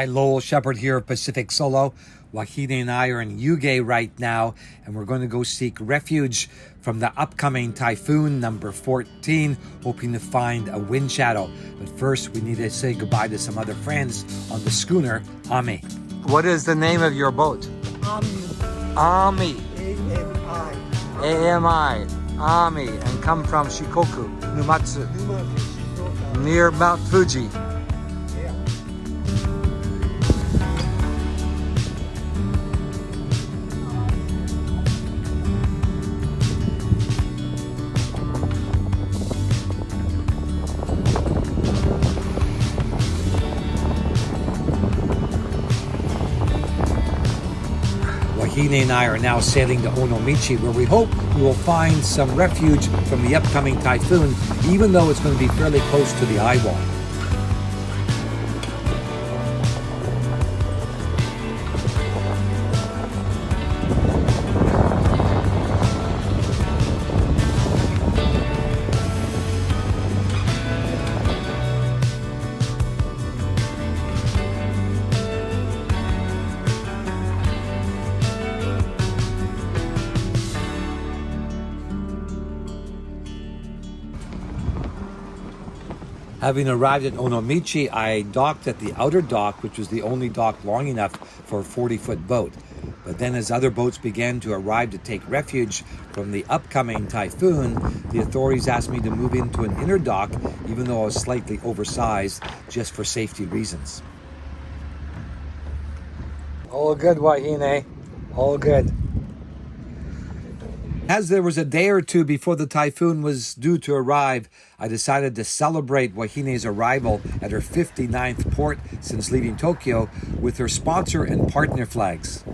Hi, Lowell Shepard here of Pacific Solo. Wahine and I are in Yuge right now, and we're going to go seek refuge from the upcoming Typhoon number 14, hoping to find a wind shadow. But first, we need to say goodbye to some other friends on the schooner, Ami. What is the name of your boat? Ami. A-M-I. A-M-I. Ami. And come from Shikoku, Numatsu, near Mount Fuji. Wahine and I are now sailing to Onomichi, where we hope we will find some refuge from the upcoming typhoon, even though it's going to be fairly close to the eye wall. Having arrived at Onomichi, I docked at the outer dock, which was the only dock long enough for a 40-foot boat. But then as other boats began to arrive to take refuge from the upcoming typhoon, the authorities asked me to move into an inner dock, even though I was slightly oversized, just for safety reasons. All good, Wahine. All good. As there was a day or two before the typhoon was due to arrive, I decided to celebrate Wahine's arrival at her 59th port since leaving Tokyo with her sponsor and partner flags.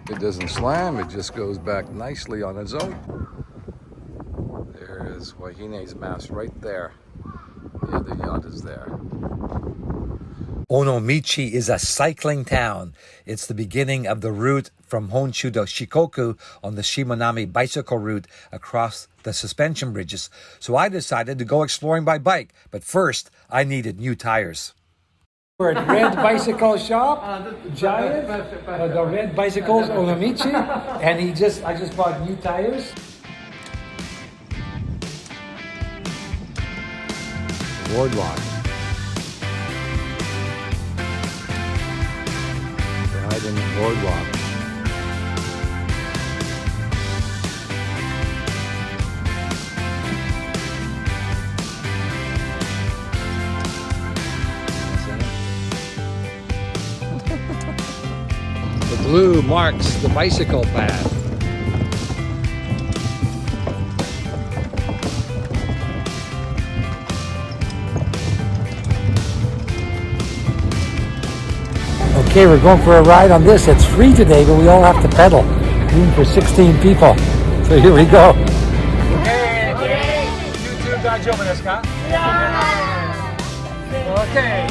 It doesn't slam, it just goes back nicely on its own. There is Wahine's mast right there. The other yacht is there. Onomichi is a cycling town. It's the beginning of the route from Honshu to Shikoku on the Shimonami bicycle route across the suspension bridges. So I decided to go exploring by bike. But first, I needed new tires. We're at Red Bicycle Shop, Giant, the Red Bicycles, Onomichi, and I just bought new tires. Boardwalk. Ride in the boardwalk. The blue marks the bicycle path. Okay, we're going for a ride on this. It's free today, but we all have to pedal. Room for 16 people. So here we go. Hey, YouTube 大丈夫ですか? Okay.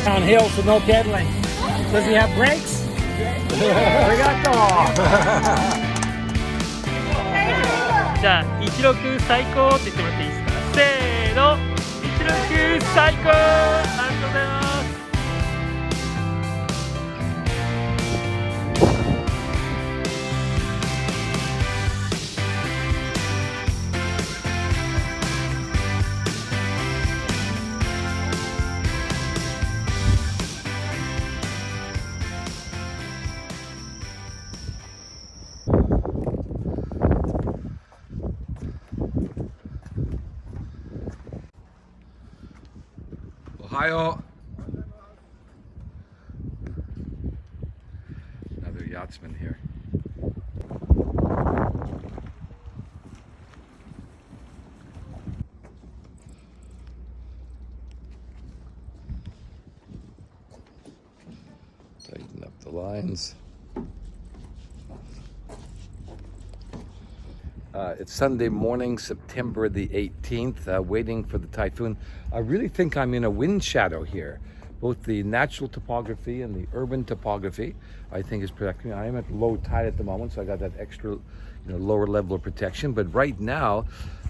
Downhill, so no pedaling. Does he have brakes? Arigato! じゃあ16最高って言ってもらっていいですか？せーの、16最高！ありがとうございます。Ohio. Another yachtsmen here. Tighten up the lines. It's Sunday morning, September the 18th, waiting for the typhoon. I really think I'm in a wind shadow here. Both the natural topography and the urban topography, I think, is protecting me. I am at low tide at the moment, so I got that extra, lower level of protection. But right now,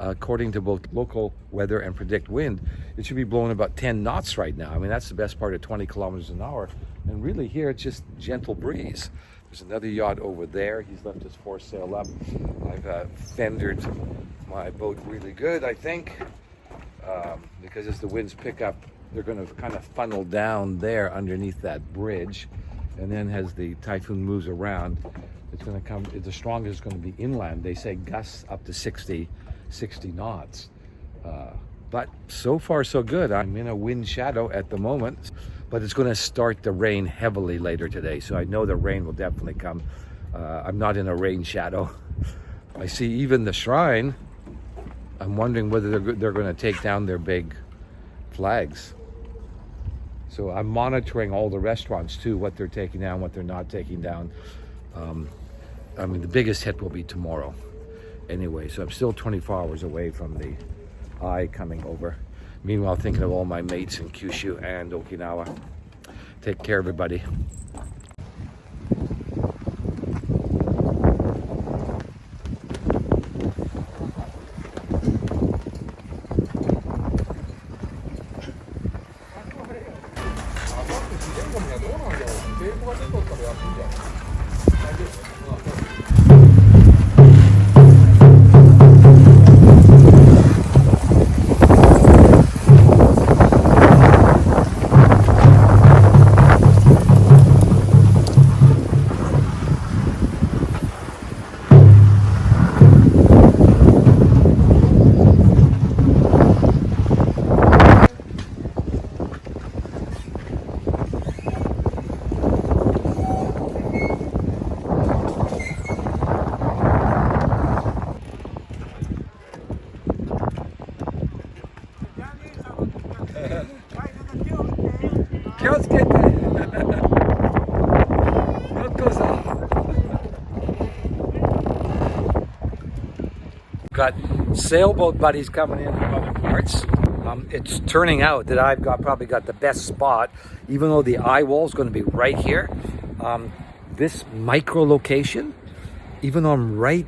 according to both local weather and predict wind, it should be blowing about 10 knots right now. I mean, that's the best part of 20 kilometers an hour. And really here, it's just gentle breeze. There's another yacht over there. He's left his foresail up. I've fendered my boat really good, I think, because as the winds pick up, they're going to kind of funnel down there underneath that bridge. And then as the typhoon moves around, it's going to come, the strongest is going to be inland. They say gusts up to 60 knots. But so far, so good. I'm in a wind shadow at the moment, but it's going to start to rain heavily later today. So I know the rain will definitely come. I'm not in a rain shadow. I see even the shrine. I'm wondering whether they're going to take down their big flags. So I'm monitoring all the restaurants too, what they're taking down, what they're not taking down. I mean, the biggest hit will be tomorrow anyway. So I'm still 24 hours away from the eye coming over. Meanwhile, thinking of all my mates in Kyushu and Okinawa. Take care, everybody. Got sailboat buddies coming in from other parts. It's turning out that I've probably got the best spot, even though the eye wall is going to be right here. This micro location, even though I'm right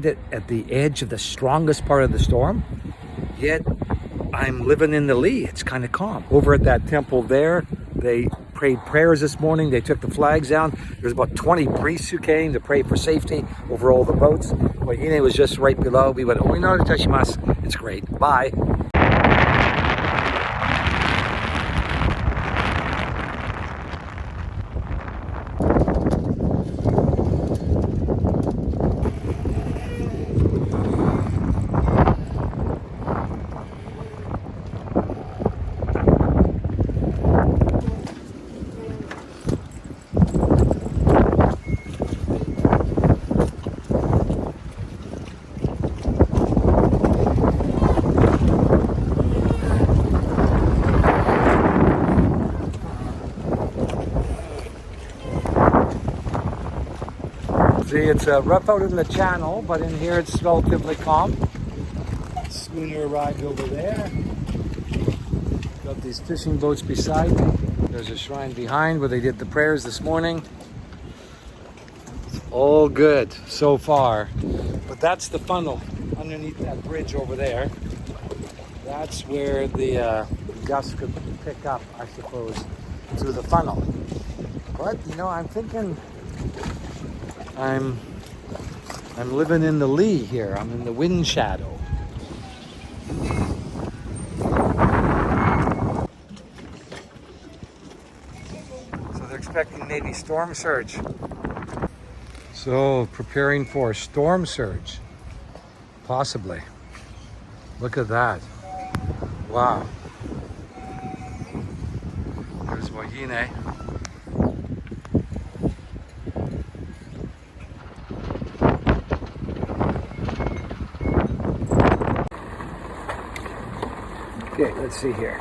at the edge of the strongest part of the storm, yet I'm living in the lee. It's kind of calm. Over at that temple there, they prayed prayers this morning. They took the flags down. There's about 20 priests who came to pray for safety over all the boats. Wahine was just right below. We went, "Oinoru tashimasu." It's great. Bye. See, it's rough out in the channel, but in here it's relatively calm. Schooner arrived over there. Got these fishing boats beside me. There's a shrine behind where they did the prayers this morning. It's all good so far. But that's the funnel underneath that bridge over there. That's where the gusts could pick up, I suppose, through the funnel. But, I'm thinking I'm living in the lee here. I'm in the wind shadow. So they're expecting maybe storm surge. So preparing for storm surge. Possibly. Look at that. Wow. There's Wahine. Okay, let's see here.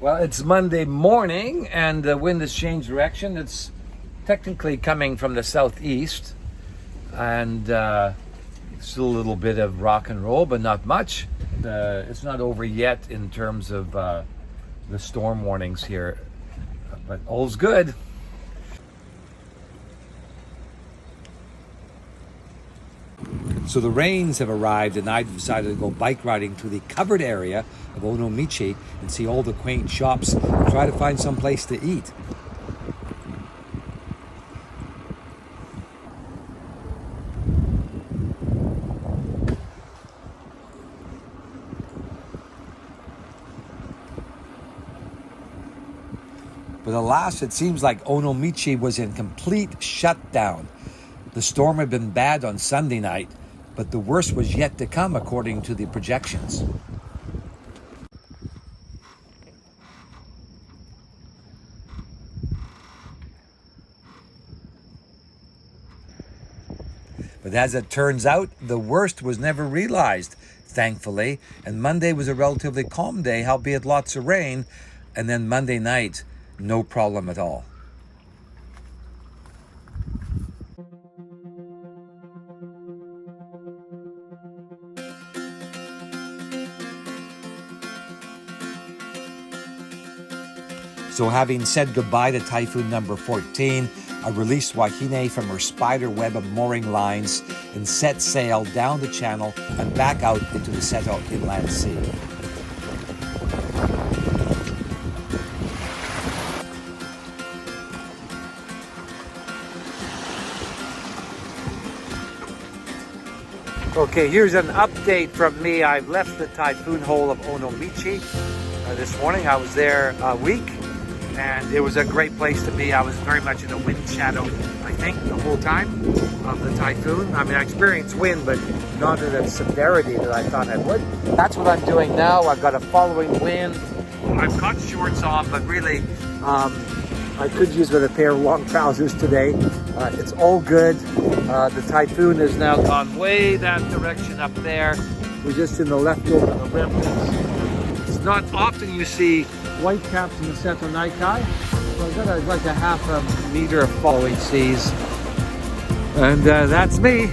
Well, it's Monday morning and the wind has changed direction. It's technically coming from the southeast and still a little bit of rock and roll, but not much. It's not over yet in terms of the storm warnings here, but all's good. So the rains have arrived and I decided to go bike riding to the covered area of Onomichi and see all the quaint shops and try to find some place to eat. But alas, it seems like Onomichi was in complete shutdown. The storm had been bad on Sunday night, but the worst was yet to come according to the projections. But as it turns out, the worst was never realized, thankfully, and Monday was a relatively calm day, albeit lots of rain, and then Monday night, no problem at all. So having said goodbye to Typhoon number 14, I released Wahine from her spider web of mooring lines and set sail down the channel and back out into the Seto Inland Sea. Okay, here's an update from me. I've left the Typhoon hole of Onomichi this morning. I was there a week. And it was a great place to be. I was very much in a wind shadow, I think, the whole time of the Typhoon. I mean, I experienced wind, but not at the severity that I thought I would. That's what I'm doing now. I've got a following wind. I've got shorts on, but really, I could use with a pair of long trousers today. It's all good. The Typhoon has now gone way that direction up there. We're just in the leftover of the remnants. It's not often you see white caps in the Seto Naikai. So I've got like a half a meter of following seas. And that's me.